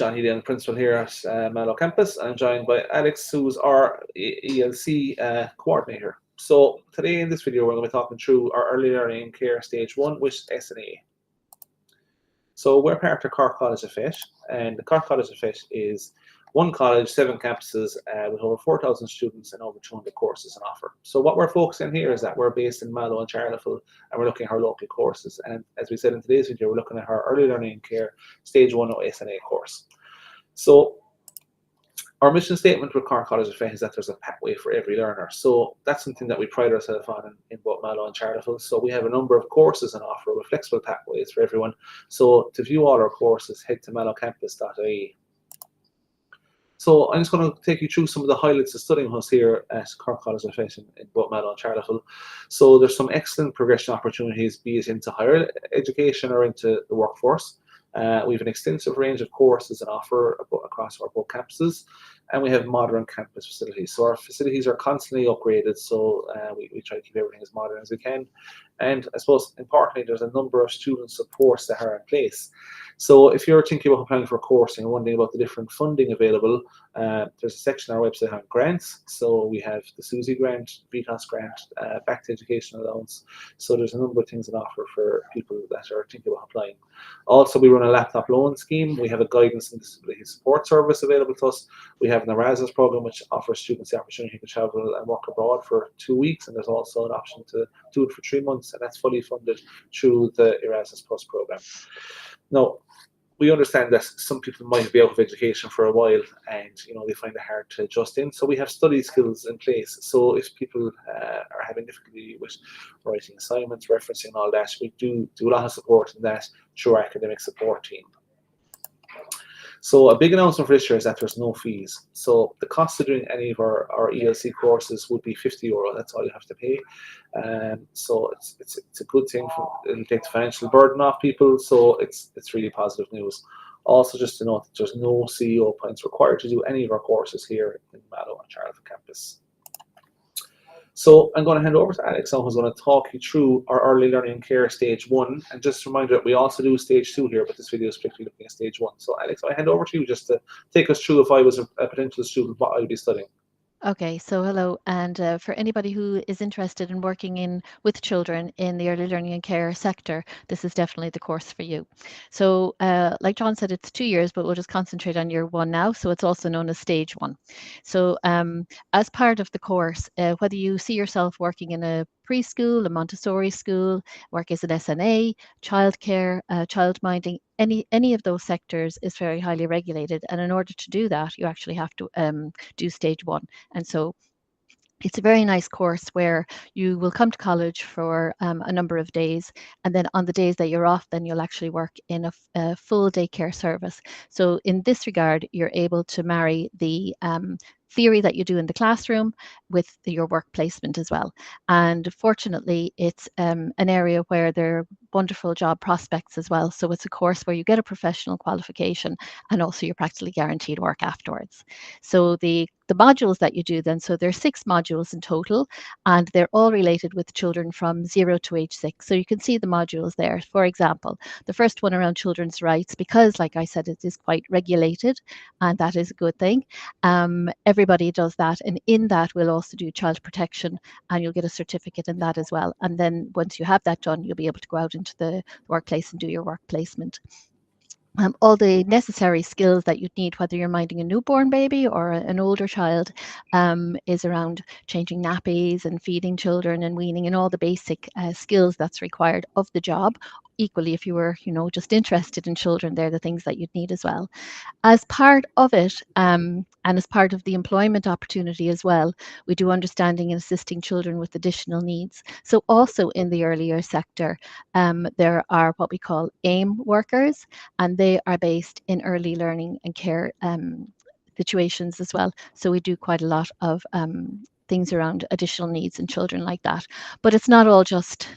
John Healy, principal here at Mallow campus. I'm joined by Alex, who's our ELC coordinator. So today in this video, we're going to be talking through our early learning care stage 1 with SNA. So we're part of Cork College of Fish, and the Cork College of Fish is one college, 7 campuses with over 4,000 students and over 200 courses on offer. So what we're focusing here is that we're based in Mallow and Charleville, and we're looking at our local courses. And as we said in today's video, we're looking at our early learning care stage 1 SNA course. So our mission statement with Cork College of Fish is that there's a pathway for every learner. So that's something that we pride ourselves on in both Mallow and Charleville. So we have a number of courses on offer with flexible pathways for everyone. So to view all our courses, head to mallowcampus.ie. So I'm just going to take you through some of the highlights of studying with us here at Cork College of Fish in both Mallow and Charleville. So there's some excellent progression opportunities, be it into higher education or into the workforce. We have an extensive range of courses on offer across our both campuses, and we have modern campus facilities. So our facilities are constantly upgraded, so we try to keep everything as modern as we can. And I suppose, importantly, there's a number of student supports that are in place. So if you're thinking about applying for a course and you're wondering about the different funding available, there's a section on our website on grants. So we have the SUSI grant, VTOS grant, back to education allowance. So there's a number of things on offer for people that are thinking about applying. Also, we run a laptop loan scheme. We have a guidance and disability support service available to us. We have an Erasmus program which offers students the opportunity to travel and work abroad for 2 weeks, and there's also an option to do it for 3 months, and that's fully funded through the Erasmus Plus program. Now, we understand that some people might be out of education for a while, and they find it hard to adjust in. So we have study skills in place. So if people are having difficulty with writing assignments, referencing, all that, we do a lot of support in that through our academic support team. So a big announcement for this year is that there's no fees. So the cost of doing any of our ELC courses would be €50. That's all you have to pay. So it's a good thing. It'll take the financial burden off people. So it's really positive news. Also, just to note that there's no CEO points required to do any of our courses here in Mallow and Charleville campus. So I'm going to hand over to Alex now, who's going to talk you through our early learning care stage 1. And just a reminder that we also do stage 2 here, but this video is strictly looking at stage 1. So Alex, I hand over to you just to take us through, if I was a potential student, what I would be studying. Okay, so hello, and for anybody who is interested in working with children in the early learning and care sector, this is definitely the course for you. So like John said, it's 2 years, but we'll just concentrate on year 1 now. So it's also known as stage 1. So as part of the course, whether you see yourself working in a preschool, a Montessori school, work as an SNA, childcare, childminding, any of those sectors is very highly regulated, and in order to do that, you actually have to do stage 1. And so it's a very nice course where you will come to college for a number of days, and then on the days that you're off, then you'll actually work in a full daycare service. So in this regard, you're able to marry the theory that you do in the classroom with your work placement as well. And fortunately, it's an area where there are wonderful job prospects as well. So it's a course where you get a professional qualification, and also you're practically guaranteed work afterwards. So the modules that you do then, so there's 6 modules in total, and they're all related with children from 0 to age 6. So you can see the modules there. For example, the first one around children's rights, because like I said, it is quite regulated, and that is a good thing. Everybody does that, and in that we'll also do child protection, and you'll get a certificate in that as well. And then once you have that done, you'll be able to go out into the workplace and do your work placement. All the necessary skills that you'd need, whether you're minding a newborn baby or an older child, is around changing nappies and feeding children and weaning, and all the basic skills that's required of the job. Equally, if you were, just interested in children, they're the things that you'd need as well. As part of it, and as part of the employment opportunity as well, we do understanding and assisting children with additional needs. So also in the earlier sector, there are what we call AIM workers, and they are based in early learning and care situations as well. So we do quite a lot of things around additional needs in children like that. But it's not all just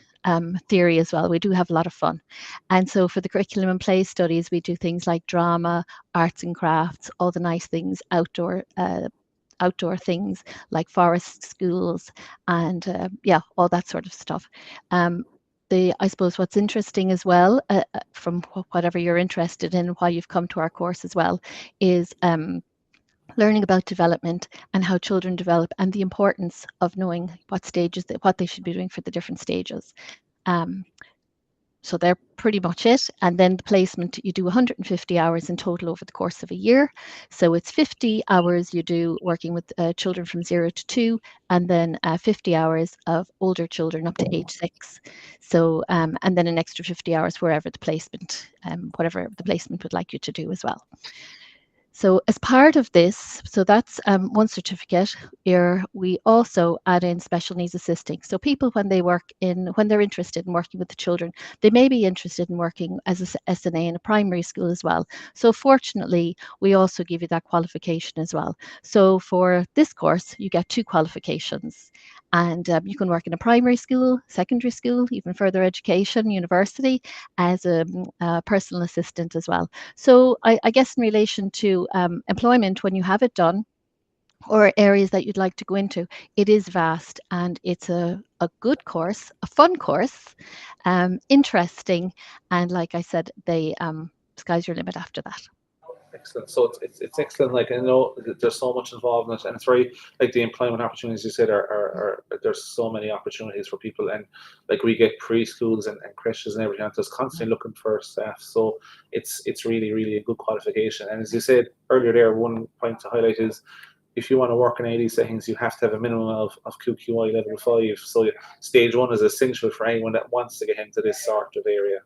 theory as well. We do have a lot of fun. And so for the curriculum and play studies, we do things like drama, arts and crafts, all the nice things, outdoor things like forest schools, and all that sort of stuff. I suppose what's interesting as well, from whatever you're interested in, why you've come to our course as well, is learning about development and how children develop, and the importance of knowing what stages, what they should be doing for the different stages. So they're pretty much it. And then the placement, you do 150 hours in total over the course of a year. So it's 50 hours you do working with children from 0 to 2, and then 50 hours of older children up to age 6. So, and then an extra 50 hours wherever the placement, whatever the placement would like you to do as well. So as part of this, so that's one certificate. Here we also add in special needs assisting. So people, when they're interested in working with the children, they may be interested in working as a SNA in a primary school as well. So fortunately, we also give you that qualification as well. So for this course, you get 2 qualifications. And you can work in a primary school, secondary school, even further education, university, as a personal assistant as well. So I guess in relation to employment, when you have it done, or areas that you'd like to go into, it is vast, and it's a good course, a fun course, interesting, and like I said, sky's your limit after that. Excellent. So it's excellent. Like, I know that there's so much involved in it, and it's very, like, the employment opportunities you said are there's so many opportunities for people, and like we get preschools and creches and everything. There's constantly looking for staff. So it's really a good qualification. And as you said earlier, there, one point to highlight is, if you want to work in AD settings, you have to have a minimum of QQI level 5. So stage 1 is essential for anyone that wants to get into this sort of area.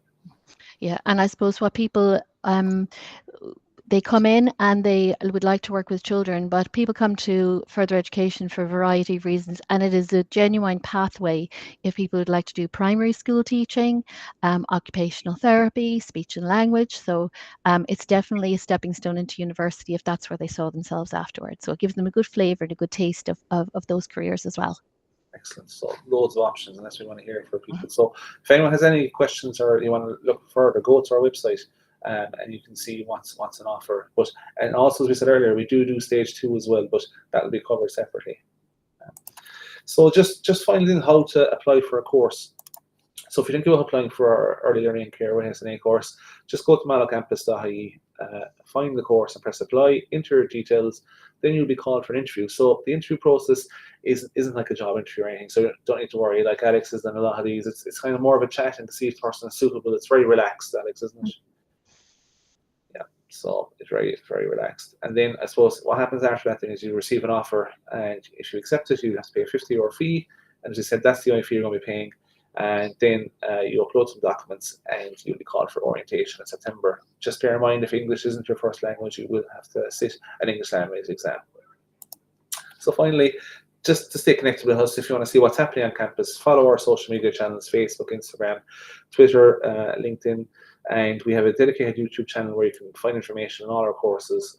Yeah, and I suppose what people they come in and they would like to work with children, but people come to further education for a variety of reasons, and it is a genuine pathway if people would like to do primary school teaching, occupational therapy, speech and language. So it's definitely a stepping stone into university if that's where they saw themselves afterwards. So it gives them a good flavour and a good taste of those careers as well. Excellent. So loads of options, and that's what we want to hear for people. So if anyone has any questions or you want to look further, go to our website. And you can see what's on offer. And also, as we said earlier, we do stage 2 as well, but that will be covered separately. So just finally, how to apply for a course. So if you think about applying for our early learning and care or SNA course, just go to mallowcampus.ie, find the course and press apply, enter your details, then you'll be called for an interview. So the interview process isn't like a job interview or anything, so you don't need to worry. Like Alex has done a lot of these. It's kind of more of a chat and to see if the person is suitable. It's very relaxed, Alex, isn't it? So it's very relaxed. And then I suppose what happens after that then is you receive an offer, and if you accept it, you have to pay a €50 fee. And as I said, that's the only fee you're going to be paying. And then you upload some documents, and you'll be called for orientation in September. Just bear in mind, if English isn't your first language, you will have to sit an English language exam. So finally, just to stay connected with us, if you want to see what's happening on campus, follow our social media channels: Facebook, Instagram, Twitter, LinkedIn. And we have a dedicated YouTube channel where you can find information on all our courses.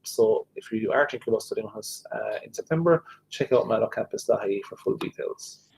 So if you are thinking about studying with us in September, check out mallowcampus.ie for full details.